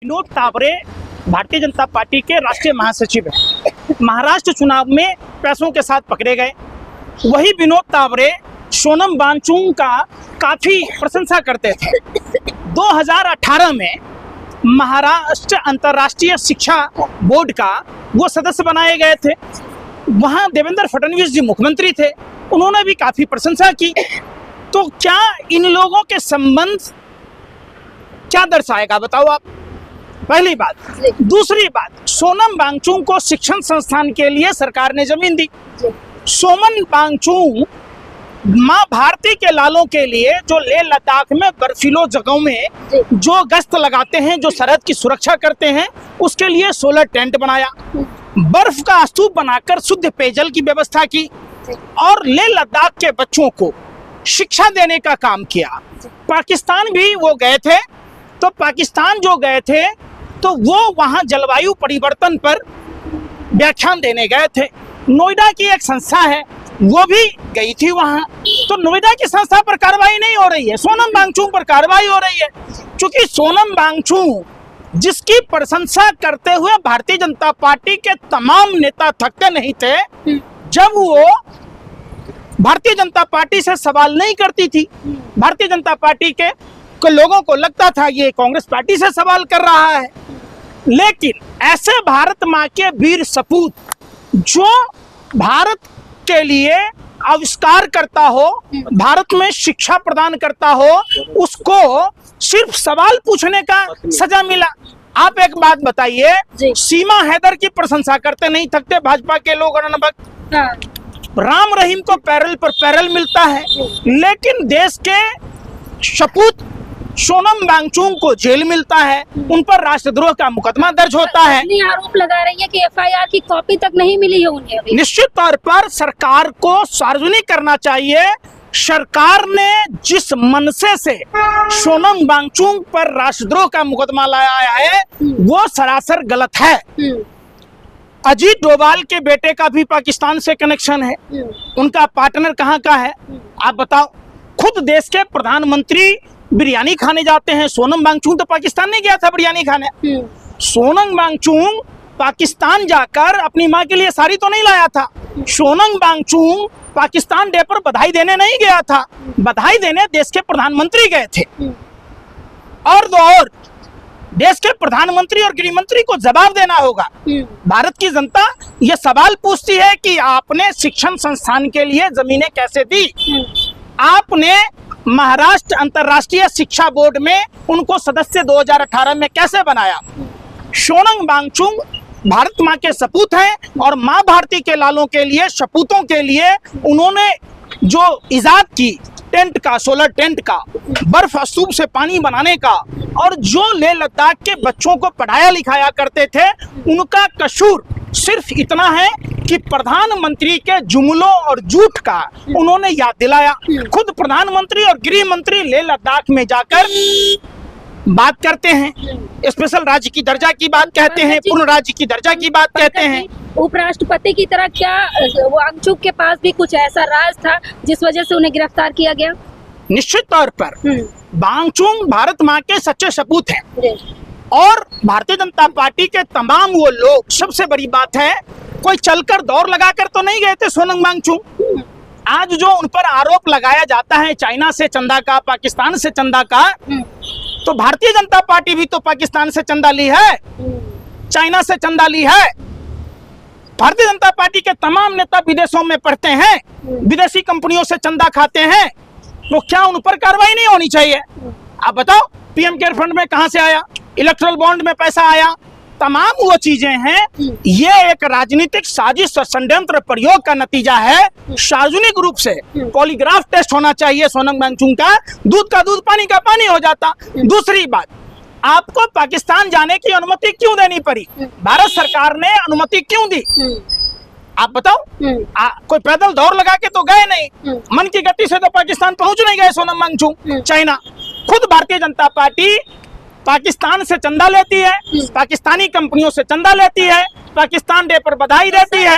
Vinod Taware Bharatiya Janata party के राष्ट्रीय महासचिव हैं। महाराष्ट्र चुनाव में पैसों के साथ पकड़े गए। वही विनोद तावरे सोनम वांगचुक का काफी प्रशंसा करते थे। 2018 में महाराष्ट्र अंतर्राष्ट्रीय शिक्षा बोर्ड का वो सदस्य बनाए गए थे। वहाँ देवेंद्र फडणवीस जी मुख्यमंत्री थे, उन्होंने भी काफी प्रशंसा की। तो क्या इन लोगों के संबंध क्या दर्शाएगा बताओ आप? पहली बात। दूसरी बात, सोनम वांगचुक को शिक्षण संस्थान के लिए सरकार ने जमीन दी। सोनम वांगचुक माँ भारती के लालों के लिए जो लेह लद्दाख में बर्फीलो जगहों में जो गश्त लगाते हैं, जो सरहद की सुरक्षा करते हैं, उसके लिए सोलर टेंट बनाया, बर्फ का स्तूप बनाकर शुद्ध पेयजल की व्यवस्था की और लेह लद्दाख के बच्चों को शिक्षा देने का काम किया। पाकिस्तान भी वो गए थे, तो पाकिस्तान जो गए थे तो वो वहाँ जलवायु परिवर्तन पर व्याख्यान देने गए थे। नोएडा की एक संस्था है, वो भी गई थी वहाँ। तो नोएडा की संस्था पर कार्रवाई नहीं हो रही है, सोनम वांगचुक पर कार्रवाई हो रही है। क्योंकि सोनम वांगचुक जिसकी प्रशंसा करते हुए भारतीय जनता पार्टी के तमाम नेता थकते नहीं थे जब वो भारतीय जनता पार्टी से सवाल नहीं करती थी। भारतीय जनता पार्टी के लोगों को लगता था ये कांग्रेस पार्टी से सवाल कर रहा है। लेकिन ऐसे भारत माँ के वीर सपूत जो भारत के लिए आविष्कार करता हो, भारत में शिक्षा प्रदान करता हो, उसको सिर्फ सवाल पूछने का सजा मिला। आप एक बात बताइए, सीमा हैदर की प्रशंसा करते नहीं थकते भाजपा के लोग और अनुभक्त। राम रहीम को पैरल पर पैरल मिलता है, लेकिन देश के सपूत सोनम वांगचुक को जेल मिलता है, उन पर राष्ट्रद्रोह का मुकदमा दर्ज होता है। आरोप लगा रही है कि एफआईआर की कॉपी तक नहीं मिली है उन्हें अभी। निश्चित तौर पर सरकार को सार्वजनिक करना चाहिए। सरकार ने जिस मनसे से सोनम वांगचुक पर राष्ट्रद्रोह का मुकदमा लाया है वो सरासर गलत है। अजीत डोभाल के बेटे का भी पाकिस्तान से कनेक्शन है, उनका पार्टनर कहाँ का है आप बताओ? खुद देश के प्रधानमंत्री बिरयानी खाने जाते हैं। सोनम वांगचुक तो पाकिस्तान नहीं गया था बिरयानी खाने। सोनम वांगचुक पाकिस्तान जाकर अपनी माँ के लिए साड़ी तो नहीं लाया था। सोनम वांगचुक पाकिस्तान डे पर बधाई देने नहीं गया था, बधाई देने देश के प्रधानमंत्री गए थे। और दो और देश के प्रधानमंत्री और गृह मंत्री को जवाब देना होगा। भारत की जनता ये सवाल पूछती है कि आपने शिक्षण संस्थान के लिए जमीनें कैसे दी? आपने महाराष्ट्र अंतर्राष्ट्रीय शिक्षा बोर्ड में उनको सदस्य 2018 में कैसे बनाया? सोनम वांगचुक भारत माँ के सपूत हैं और माँ भारती के लालों के लिए, सपूतों के लिए उन्होंने जो इजाद की टेंट का, सोलर टेंट का, बर्फ स्तूप से पानी बनाने का, और जो लेह लद्दाख के बच्चों को पढ़ाया लिखाया करते थे, उनका कसूर सिर्फ इतना है कि प्रधानमंत्री के जुमलों और झूठ का उन्होंने याद दिलाया। खुद प्रधानमंत्री और गृह मंत्री लेह लद्दाख में जाकर बात करते हैं, स्पेशल राज्य की दर्जा की बात कहते हैं, पूर्ण राज्य की दर्जा की बात कहते हैं। उपराष्ट्रपति की तरह क्या वांगचुक के पास भी कुछ ऐसा राज था जिस वजह से उन्हें गिरफ्तार किया गया? निश्चित तौर पर वांगचुक भारत माँ के सच्चे सपूत हैं और भारतीय जनता पार्टी के तमाम वो लोग, सबसे बड़ी बात है कोई चलकर दौड़ लगाकर तो नहीं गए थे सोनम वांगचुक। आज जो उन पर आरोप लगाया जाता है चाइना से चंदा का, पाकिस्तान से चंदा का, तो भारतीय जनता पार्टी भी तो पाकिस्तान से चंदा ली है, चाइना से चंदा ली है। भारतीय जनता पार्टी के तमाम नेता विदेशों में पढ़ते हैं, विदेशी कंपनियों से चंदा खाते हैं, तो क्या उन पर कार्रवाई नहीं होनी चाहिए? आप बताओ, पीएम केयर फंड में कहां से आया? इलेक्ट्रल बॉन्ड में पैसा आया, तमाम वो चीजें हैं। ये एक राजनीतिक साजिश और षड्यंत्र प्रयोग का नतीजा है। सार्वजनिक रूप से पॉलीग्राफ टेस्ट होना चाहिए सोनम वांगचुक का, दूध का दूध पानी का पानी हो जाता। दूसरी बात, आपको पाकिस्तान जाने की अनुमति क्यों देनी पड़ी? भारत सरकार ने अनुमति क्यों दी आप बताओ? कोई पैदल दौड़ लगा के तो गए नहीं, मन की गति से तो पाकिस्तान पहुंच नहीं गए सोनम वांगचुक। चाइना, खुद भारतीय जनता पार्टी पाकिस्तान से चंदा लेती है, पाकिस्तानी कंपनियों से चंदा लेती है, पाकिस्तान डे पर बधाई देती है।